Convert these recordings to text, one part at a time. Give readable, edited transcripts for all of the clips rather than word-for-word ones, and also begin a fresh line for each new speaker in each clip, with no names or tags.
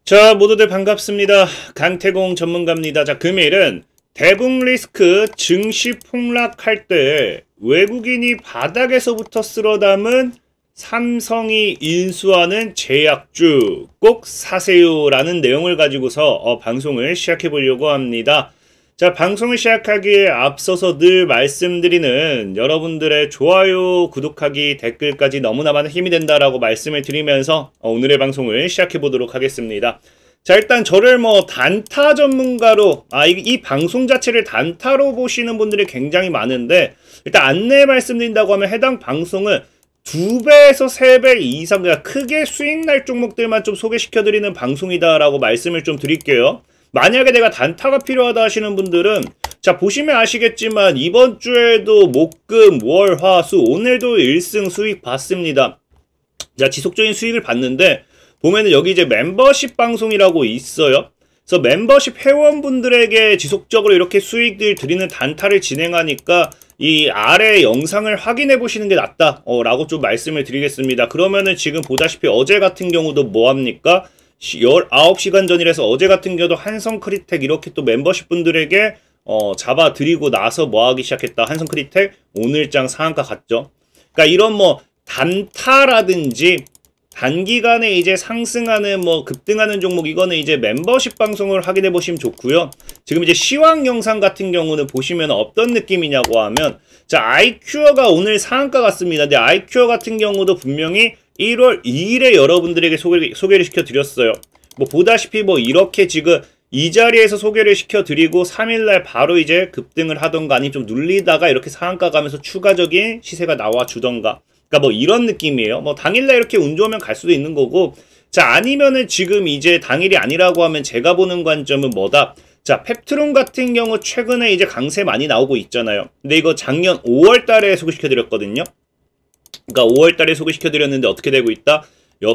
자, 모두들 반갑습니다. 강태공 전문가입니다. 자, 금일은 대북 리스크 증시 폭락할 때 외국인이 바닥에서부터 쓸어담은 삼성이 인수하는 제약주 꼭 사세요라는 내용을 가지고서 방송을 시작해 보려고 합니다. 자, 방송을 시작하기에 앞서서 늘 말씀드리는 여러분들의 좋아요, 구독하기, 댓글까지 너무나 많은 힘이 된다라고 말씀을 드리면서 오늘의 방송을 시작해 보도록 하겠습니다. 자, 일단 저를 단타 전문가로, 이 방송 자체를 단타로 보시는 분들이 굉장히 많은데, 일단 안내 말씀드린다고 하면 해당 방송은 2배에서 3배 이상, 그러니까 크게 수익 날 종목들만 좀 소개시켜드리는 방송이다라고 말씀을 좀 드릴게요. 만약에 내가 단타가 필요하다 하시는 분들은 자, 보시면 아시겠지만 이번 주에도 목금, 월, 화, 수 오늘도 1승 수익 봤습니다. 자, 지속적인 수익을 봤는데 보면은 여기 이제 멤버십 방송이라고 있어요. 그래서 멤버십 회원분들에게 지속적으로 이렇게 수익을 드리는 단타를 진행하니까 이 아래 영상을 확인해 보시는 게 낫다 라고 좀 말씀을 드리겠습니다. 그러면은 지금 보다시피 어제 같은 경우도 뭐합니까? 19시간 전이라서 어제 같은 경우도 한성크리텍 이렇게 또 멤버십 분들에게 잡아드리고 나서 뭐하기 시작했다. 한성크리텍 오늘장 상한가 갔죠. 그러니까 이런 단타라든지 단기간에 이제 상승하는 급등하는 종목, 이거는 이제 멤버십 방송을 확인해 보시면 좋고요. 지금 이제 시황 영상 같은 경우는 보시면 어떤 느낌이냐고 하면, 자, 아이큐어가 오늘 상한가 갔습니다. 근데 아이큐어 같은 경우도 분명히 1월 2일에 여러분들에게 소개를 시켜드렸어요. 보다시피 이렇게 지금 이 자리에서 소개를 시켜드리고 3일날 바로 이제 급등을 하던가 아니면 좀 눌리다가 이렇게 상한가 가면서 추가적인 시세가 나와주던가. 그러니까 이런 느낌이에요. 당일날 이렇게 운 좋으면 갈 수도 있는 거고, 자, 아니면은 지금 이제 당일이 아니라고 하면 제가 보는 관점은 뭐다? 자, 펩트론 같은 경우 최근에 이제 강세 많이 나오고 있잖아요. 근데 이거 작년 5월 달에 소개시켜드렸거든요. 그러니까 5월 달에 소개시켜드렸는데 어떻게 되고 있다?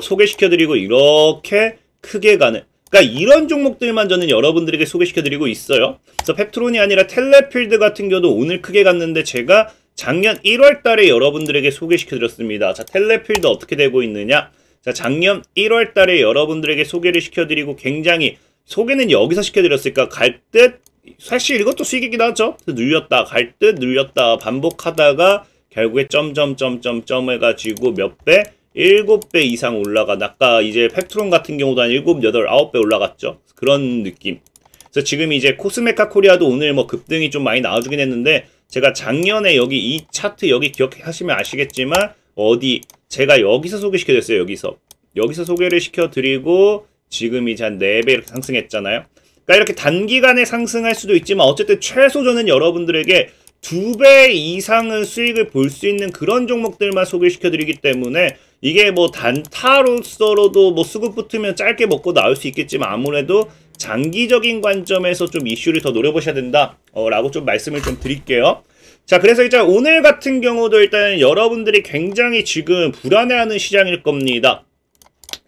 소개시켜드리고 이렇게 크게 가는, 그러니까 이런 종목들만 저는 여러분들에게 소개시켜드리고 있어요. 그래서 펩트론이 아니라 텔레필드 같은 경우도 오늘 크게 갔는데 제가 작년 1월 달에 여러분들에게 소개시켜드렸습니다. 자, 텔레필드 어떻게 되고 있느냐? 자, 작년 1월 달에 여러분들에게 소개를 시켜드리고 굉장히 소개는 여기서 시켜드렸으니까 갈 듯, 사실 이것도 수익이긴 하죠. 눌렸다, 갈 듯, 눌렸다 반복하다가 결국에 점점 해가지고 몇 배? 7배 이상 올라가. 아까 이제 펩트론 같은 경우도 한 7, 8, 9배 올라갔죠. 그런 느낌. 그래서 지금 이제 코스메카 코리아도 오늘 급등이 좀 많이 나와주긴 했는데, 제가 작년에 여기 이 차트 여기 기억하시면 아시겠지만 제가 여기서 소개시켜드렸어요. 여기서 소개를 시켜드리고 지금 이제 한 4배 이렇게 상승했잖아요. 그러니까 이렇게 단기간에 상승할 수도 있지만 어쨌든 최소 저는 여러분들에게 2배 이상은 수익을 볼 수 있는 그런 종목들만 소개시켜드리기 때문에 이게 단타로서로도 수급 붙으면 짧게 먹고 나올 수 있겠지만 아무래도 장기적인 관점에서 좀 이슈를 더 노려보셔야 된다 라고 좀 말씀을 좀 드릴게요. 자, 그래서 일단 오늘 같은 경우도 일단 여러분들이 굉장히 지금 불안해하는 시장일 겁니다.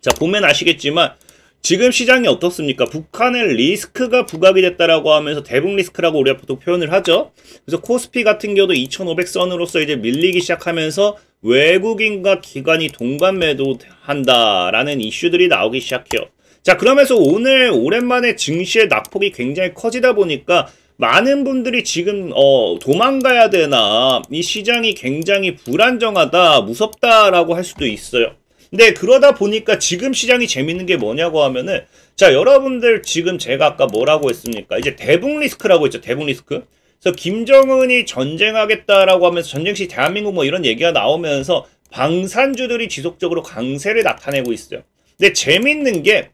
자, 보면 아시겠지만 지금 시장이 어떻습니까? 북한의 리스크가 부각이 됐다라고 하면서 대북 리스크라고 우리가 보통 표현을 하죠. 그래서 코스피 같은 경우도 2500선으로서 이제 밀리기 시작하면서 외국인과 기관이 동반 매도한다라는 이슈들이 나오기 시작해요. 자, 그러면서 오늘 오랜만에 증시의 낙폭이 굉장히 커지다 보니까 많은 분들이 지금 도망가야 되나, 이 시장이 굉장히 불안정하다, 무섭다라고 할 수도 있어요. 근데 그러다 보니까 지금 시장이 재밌는 게 뭐냐고 하면은, 자, 여러분들 지금 제가 아까 뭐라고 했습니까? 이제 대북 리스크라고 했죠. 대북 리스크. 그래서 김정은이 전쟁하겠다라고 하면서 전쟁 시 대한민국 이런 얘기가 나오면서 방산주들이 지속적으로 강세를 나타내고 있어요. 근데 재밌는 게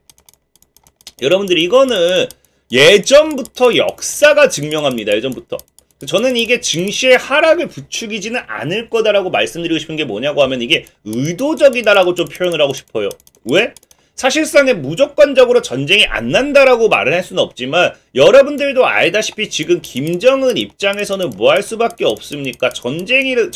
여러분들 이거는 예전부터 역사가 증명합니다. 예전부터. 저는 이게 증시의 하락을 부추기지는 않을 거다라고 말씀드리고 싶은 게 뭐냐고 하면 이게 의도적이다라고 좀 표현을 하고 싶어요. 왜? 사실상에 무조건적으로 전쟁이 안 난다라고 말을 할 수는 없지만 여러분들도 알다시피 지금 김정은 입장에서는 뭐 할 수밖에 없습니까? 전쟁은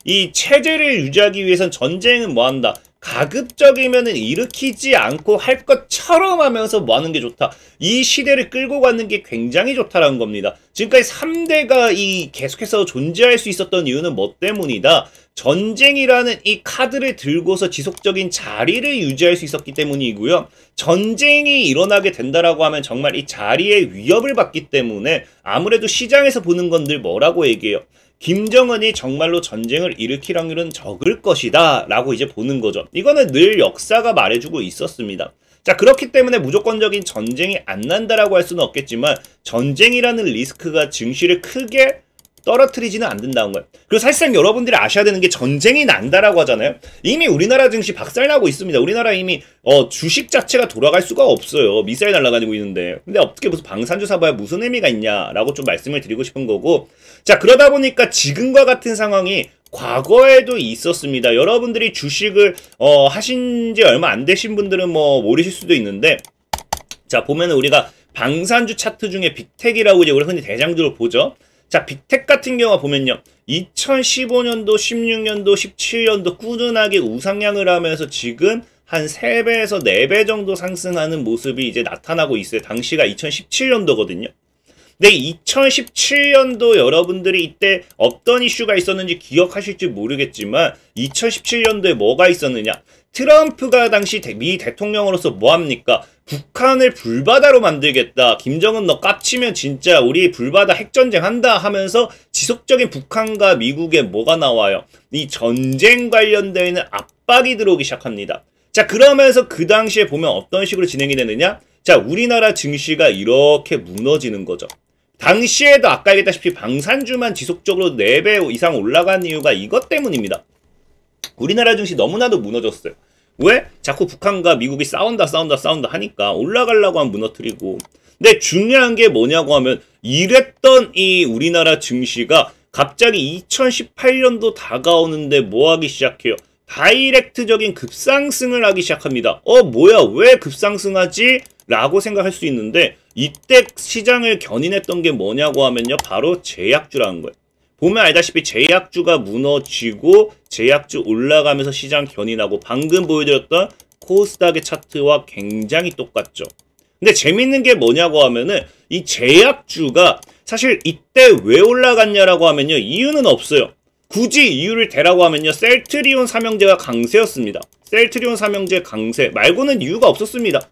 이 체제를 유지하기 위해선 전쟁은 뭐 한다? 가급적이면은 일으키지 않고 할 것처럼 하면서 뭐 하는 게 좋다. 이 시대를 끌고 가는 게 굉장히 좋다라는 겁니다. 지금까지 3대가 이 계속해서 존재할 수 있었던 이유는 뭐 때문이다? 전쟁이라는 이 카드를 들고서 지속적인 자리를 유지할 수 있었기 때문이고요. 전쟁이 일어나게 된다라고 하면 정말 이 자리에 위협을 받기 때문에 아무래도 시장에서 보는 건들 뭐라고 얘기해요? 김정은이 정말로 전쟁을 일으킬 확률은 적을 것이다 라고 이제 보는 거죠. 이거는 늘 역사가 말해주고 있었습니다. 자, 그렇기 때문에 무조건적인 전쟁이 안 난다라고 할 수는 없겠지만 전쟁이라는 리스크가 증시를 크게 떨어뜨리지는 않는다는 거예요. 그리고 사실상 여러분들이 아셔야 되는 게 전쟁이 난다라고 하잖아요. 이미 우리나라 증시 박살나고 있습니다. 우리나라 이미 주식 자체가 돌아갈 수가 없어요. 미사일 날아다니고 있는데. 근데 어떻게 무슨 방산주 사봐야 무슨 의미가 있냐라고 좀 말씀을 드리고 싶은 거고. 자, 그러다 보니까 지금과 같은 상황이 과거에도 있었습니다. 여러분들이 주식을 하신 지 얼마 안 되신 분들은 뭐 모르실 수도 있는데, 자, 보면은 우리가 방산주 차트 중에 빅텍이라고 이제 우리 흔히 대장주를 보죠. 자, 빅텍 같은 경우 보면요. 2015년도, 16년도, 17년도 꾸준하게 우상향을 하면서 지금 한 3배에서 4배 정도 상승하는 모습이 이제 나타나고 있어요. 당시가 2017년도거든요. 근데 2017년도 여러분들이 이때 어떤 이슈가 있었는지 기억하실지 모르겠지만 2017년도에 뭐가 있었느냐? 트럼프가 당시 미 대통령으로서 뭐합니까? 북한을 불바다로 만들겠다. 김정은 너 깝치면 진짜 우리 불바다 핵전쟁 한다 하면서 지속적인 북한과 미국의 뭐가 나와요? 이 전쟁 관련되어 있는 압박이 들어오기 시작합니다. 자, 그러면서 그 당시에 보면 어떤 식으로 진행이 되느냐? 자, 우리나라 증시가 이렇게 무너지는 거죠. 당시에도 아까 얘기했다시피 방산주만 지속적으로 4배 이상 올라간 이유가 이것 때문입니다. 우리나라 증시 너무나도 무너졌어요. 왜? 자꾸 북한과 미국이 싸운다 하니까 올라가려고 하면 무너뜨리고. 근데 중요한 게 뭐냐고 하면 이랬던 이 우리나라 증시가 갑자기 2018년도 다가오는데 뭐 하기 시작해요? 다이렉트적인 급상승을 하기 시작합니다. 뭐야 왜 급상승하지? 라고 생각할 수 있는데 이때 시장을 견인했던 게 뭐냐고 하면요. 바로 제약주라는 거예요. 보면 알다시피 제약주가 무너지고 제약주 올라가면서 시장 견인하고 방금 보여드렸던 코스닥의 차트와 굉장히 똑같죠. 근데 재밌는 게 뭐냐고 하면은 이 제약주가 사실 이때 왜 올라갔냐라고 하면요. 이유는 없어요. 굳이 이유를 대라고 하면요. 셀트리온 삼형제가 강세였습니다. 셀트리온 삼형제 강세 말고는 이유가 없었습니다.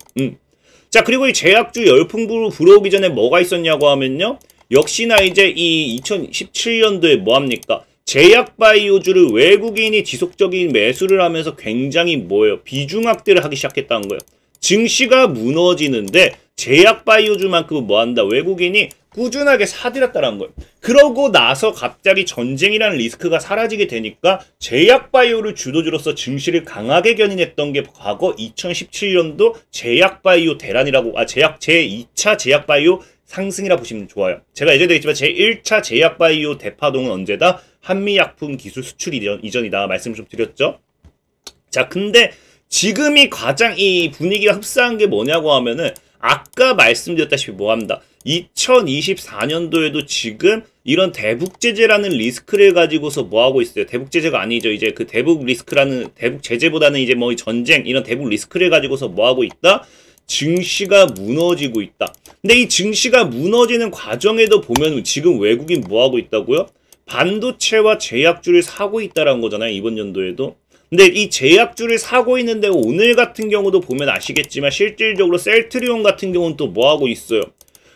자, 그리고 이 제약주 열풍 불어오기 전에 뭐가 있었냐고 하면요. 역시나 이제 이 2017년도에 뭐합니까? 제약바이오주를 외국인이 지속적인 매수를 하면서 굉장히 뭐예요? 비중확대를 하기 시작했다는 거예요. 증시가 무너지는데 제약바이오주만큼은 뭐한다? 외국인이 꾸준하게 사들였다는 거예요. 그러고 나서 갑자기 전쟁이라는 리스크가 사라지게 되니까 제약바이오를 주도주로서 증시를 강하게 견인했던 게 과거 2017년도 제약바이오 대란이라고 제2차 제약바이오 상승이라 보시면 좋아요. 제가 예전에 얘기했지만 제1차 제약바이오 대파동은 언제다? 한미약품 기술 수출 이전이다 말씀을 좀 드렸죠. 자, 근데 지금이 가장 이 분위기가 흡사한 게 뭐냐고 하면은 아까 말씀드렸다시피 뭐합니다. 2024년도에도 지금 이런 대북 제재라는 리스크를 가지고서 뭐하고 있어요. 대북 제재가 아니죠. 이제 그 대북 리스크라는 대북 제재보다는 이제 뭐 전쟁 이런 대북 리스크를 가지고서 뭐하고 있다. 증시가 무너지고 있다. 근데 이 증시가 무너지는 과정에도 보면 지금 외국인 뭐하고 있다고요? 반도체와 제약주를 사고 있다라는 거잖아요. 이번 연도에도. 근데 이 제약주를 사고 있는데 오늘 같은 경우도 보면 아시겠지만 실질적으로 셀트리온 같은 경우는 또 뭐하고 있어요?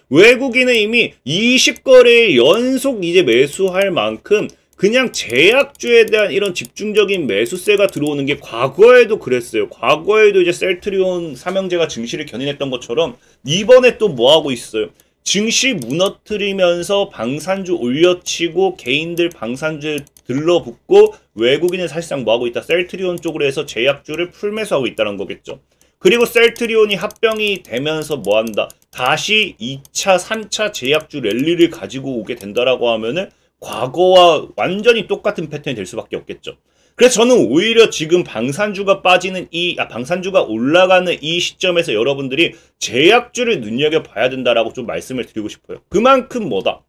외국인은 이미 20거래일 연속 이제 매수할 만큼 그냥 제약주에 대한 이런 집중적인 매수세가 들어오는 게 과거에도 그랬어요. 과거에도 이제 셀트리온 삼형제가 증시를 견인했던 것처럼 이번에 또 뭐하고 있어요? 증시 무너뜨리면서 방산주 올려치고 개인들 방산주에 들러붙고 외국인은 사실상 뭐하고 있다? 셀트리온 쪽으로 해서 제약주를 풀매수하고 있다는 거겠죠. 그리고 셀트리온이 합병이 되면서 뭐한다? 다시 2차, 3차 제약주 랠리를 가지고 오게 된다라고 하면은 과거와 완전히 똑같은 패턴이 될 수밖에 없겠죠. 그래서 저는 오히려 지금 방산주가 빠지는 방산주가 올라가는 이 시점에서 여러분들이 제약주를 눈여겨봐야 된다라고 좀 말씀을 드리고 싶어요. 그만큼 뭐다?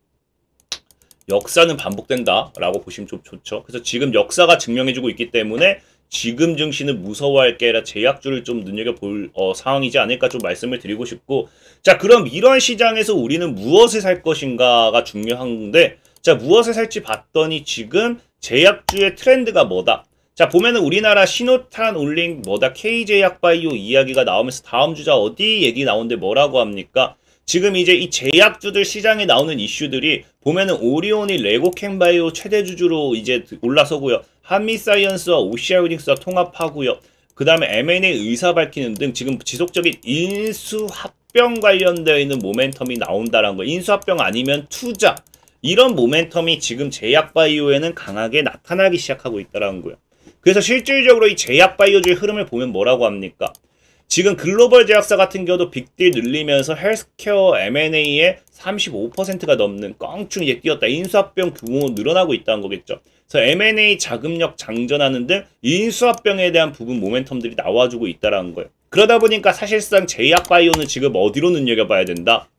역사는 반복된다라고 보시면 좀 좋죠. 그래서 지금 역사가 증명해주고 있기 때문에 지금 증시는 무서워할 게 아니라 제약주를 좀 눈여겨볼 상황이지 않을까 좀 말씀을 드리고 싶고, 자, 그럼 이런 시장에서 우리는 무엇을 살 것인가가 중요한데, 자, 무엇을 살지 봤더니 지금 제약주의 트렌드가 뭐다? 자, 보면은 우리나라 신호탄 올린 뭐다 K제약바이오 이야기가 나오면서 다음 주자 어디 얘기 나오는데 뭐라고 합니까? 지금 이제 이 제약주들 시장에 나오는 이슈들이 보면은 오리온이 레고캠바이오 최대 주주로 이제 올라서고요. 한미사이언스와 오시아유닉스와 통합하고요. 그 다음에 M&A 의사 밝히는 등 지금 지속적인 인수합병 관련되어 있는 모멘텀이 나온다라는 거. 인수합병 아니면 투자. 이런 모멘텀이 지금 제약바이오에는 강하게 나타나기 시작하고 있다는 거예요. 그래서 실질적으로 이 제약바이오주의 흐름을 보면 뭐라고 합니까? 지금 글로벌 제약사 같은 경우도 빅딜 늘리면서 헬스케어 M&A에 35%가 넘는 껑충 이제 뛰었다. 인수합병 규모 늘어나고 있다는 거겠죠. 그래서 M&A 자금력 장전하는 등 인수합병에 대한 부분 모멘텀들이 나와주고 있다는 거예요. 그러다 보니까 사실상 제약바이오는 지금 어디로 눈여겨봐야 된다?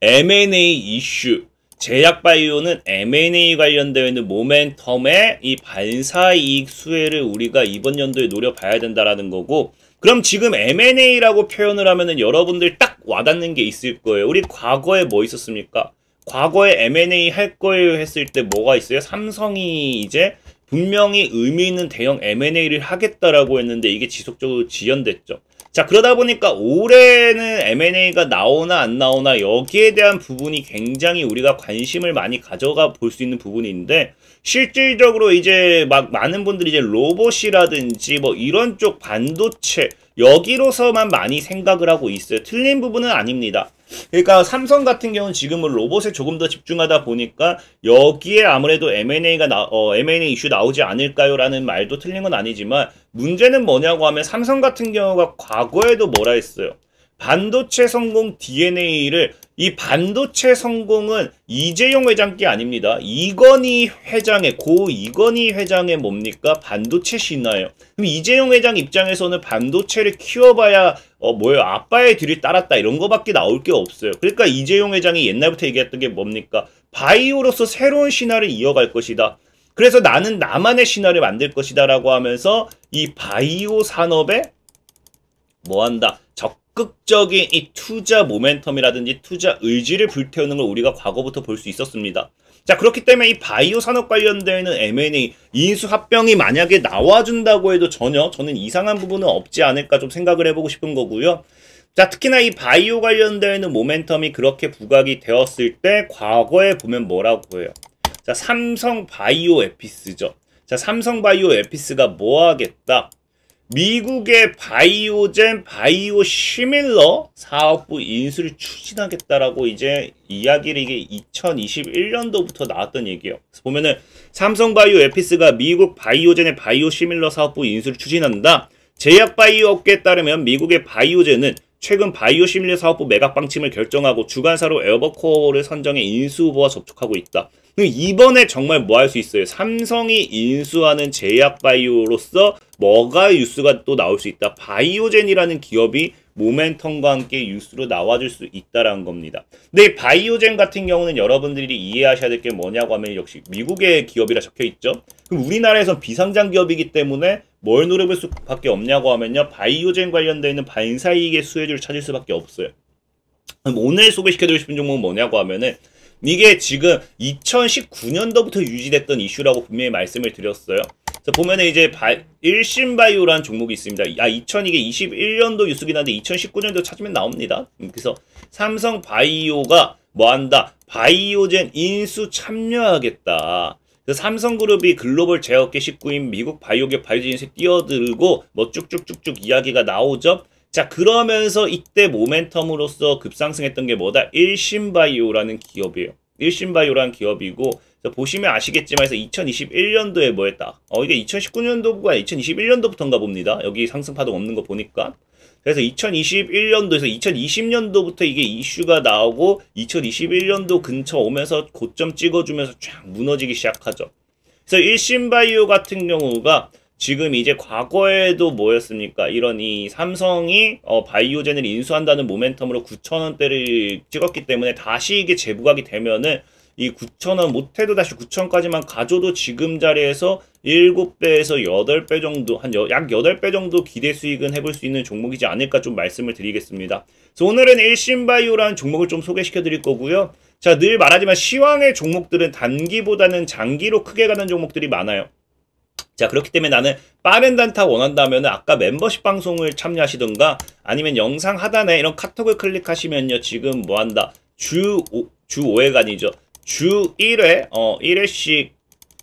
M&A 이슈. 제약바이오는 M&A 관련되어 있는 모멘텀의 이 반사이익 수혜를 우리가 이번 연도에 노려봐야 된다라는 거고, 그럼 지금 M&A라고 표현을 하면은 여러분들 딱 와닿는 게 있을 거예요. 우리 과거에 뭐 있었습니까? 과거에 M&A 할 거예요 했을 때 뭐가 있어요? 삼성이 이제 분명히 의미 있는 대형 M&A를 하겠다라고 했는데 이게 지속적으로 지연됐죠. 자, 그러다 보니까 올해는 M&A가 나오나 안 나오나 여기에 대한 부분이 굉장히 우리가 관심을 많이 가져가 볼 수 있는 부분인데, 실질적으로 이제 막 많은 분들이 이제 로봇이라든지 뭐 이런 쪽 반도체 여기로서만 많이 생각을 하고 있어요. 틀린 부분은 아닙니다. 그러니까 삼성 같은 경우는 지금은 로봇에 조금 더 집중하다 보니까 여기에 아무래도 M&A 이슈 나오지 않을까요? 라는 말도 틀린 건 아니지만, 문제는 뭐냐고 하면 삼성 같은 경우가 과거에도 뭐라 했어요? 반도체 성공 DNA를, 이 반도체 성공은 이재용 회장 게 아닙니다. 이건희 회장의, 고 이건희 회장의 뭡니까? 반도체 신화예요. 그럼 이재용 회장 입장에서는 반도체를 키워봐야 아빠의 뒤를 따랐다 이런 거밖에 나올 게 없어요. 그러니까 이재용 회장이 옛날부터 얘기했던 게 뭡니까? 바이오로서 새로운 신화를 이어갈 것이다. 그래서 나는 나만의 신화를 만들 것이다 라고 하면서 이 바이오 산업에 뭐한다? 적극적인 이 투자 모멘텀이라든지 투자 의지를 불태우는 걸 우리가 과거부터 볼 수 있었습니다. 자, 그렇기 때문에 이 바이오 산업 관련되는 M&A 인수합병이 만약에 나와준다고 해도 전혀 저는 이상한 부분은 없지 않을까 좀 생각을 해보고 싶은 거고요. 자, 특히나 이 바이오 관련되는 모멘텀이 그렇게 부각이 되었을 때 과거에 보면 뭐라고 해요? 자, 삼성 바이오 에피스죠. 자, 삼성 바이오 에피스가 뭐 하겠다? 미국의 바이오젠 바이오 시밀러 사업부 인수를 추진하겠다라고 이제 이야기를 이게 2021년도부터 나왔던 얘기예요. 그래서 보면은 삼성 바이오 에피스가 미국 바이오젠의 바이오 시밀러 사업부 인수를 추진한다. 제약 바이오 업계에 따르면 미국의 바이오젠은 최근 바이오 시밀러 사업부 매각 방침을 결정하고 주관사로 에버코어를 선정해 인수 후보와 접촉하고 있다. 이번에 정말 뭐 할 수 있어요? 삼성이 인수하는 제약 바이오로서 뭐가 뉴스가 또 나올 수 있다. 바이오젠이라는 기업이 모멘텀과 함께 뉴스로 나와줄 수 있다라는 겁니다. 근데 바이오젠 같은 경우는 여러분들이 이해하셔야 될 게 뭐냐고 하면 역시 미국의 기업이라 적혀 있죠. 그럼 우리나라에선 비상장 기업이기 때문에 뭘 노려볼 수밖에 없냐고 하면요, 바이오젠 관련되어 있는 반사이익의 수혜주를 찾을 수밖에 없어요. 그럼 오늘 소개시켜드리고 싶은 종목은 뭐냐고 하면은, 이게 지금 2019년도부터 유지됐던 이슈라고 분명히 말씀을 드렸어요. 그래서 보면은 이제 일신바이오라는 종목이 있습니다. 2021년도 뉴스긴 한데 2019년도 찾으면 나옵니다. 그래서 삼성바이오가 뭐한다? 바이오젠 인수 참여하겠다. 그래서 삼성그룹이 글로벌 제약업계 19인 미국 바이오기업 바이오젠에 뛰어들고 뭐 쭉쭉쭉쭉 이야기가 나오죠. 자, 그러면서 이때 모멘텀으로서 급상승했던 게 뭐다? 일신바이오라는 기업이에요. 일신바이오라는 기업이고, 보시면 아시겠지만 2021년도에 뭐 했다? 이게 2019년도가 2021년도부터인가 봅니다. 여기 상승파동 없는 거 보니까. 그래서 2021년도에서 2020년도부터 이게 이슈가 나오고 2021년도 근처 오면서 고점 찍어주면서 쫙 무너지기 시작하죠. 그래서 일신바이오 같은 경우가 지금 이제 과거에도 뭐였습니까? 이런 이 삼성이 바이오젠을 인수한다는 모멘텀으로 9,000원대를 찍었기 때문에 다시 이게 재부각이 되면은 이 9,000원 못해도 다시 9,000까지만 가져도 지금 자리에서 7배에서 8배 정도, 약 8배 정도 기대 수익은 해볼 수 있는 종목이지 않을까 좀 말씀을 드리겠습니다. 그래서 오늘은 일신바이오라는 종목을 좀 소개시켜 드릴 거고요. 자, 늘 말하지만 시황의 종목들은 단기보다는 장기로 크게 가는 종목들이 많아요. 자, 그렇기 때문에 나는 빠른 단타 원한다면 아까 멤버십 방송을 참여하시던가 아니면 영상 하단에 이런 카톡을 클릭하시면요. 지금 뭐 한다. 주 5회가 아니죠. 주 1회, 1회씩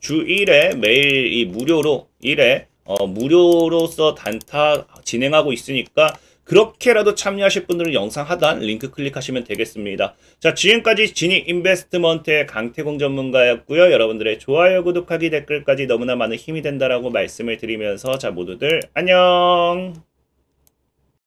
주 1회 매일 이 무료로 1회, 무료로서 단타 진행하고 있으니까 그렇게라도 참여하실 분들은 영상 하단 링크 클릭하시면 되겠습니다. 자, 지금까지 진익 인베스트먼트의 강태공 전문가였고요. 여러분들의 좋아요, 구독하기, 댓글까지 너무나 많은 힘이 된다라고 말씀을 드리면서 자, 모두들 안녕!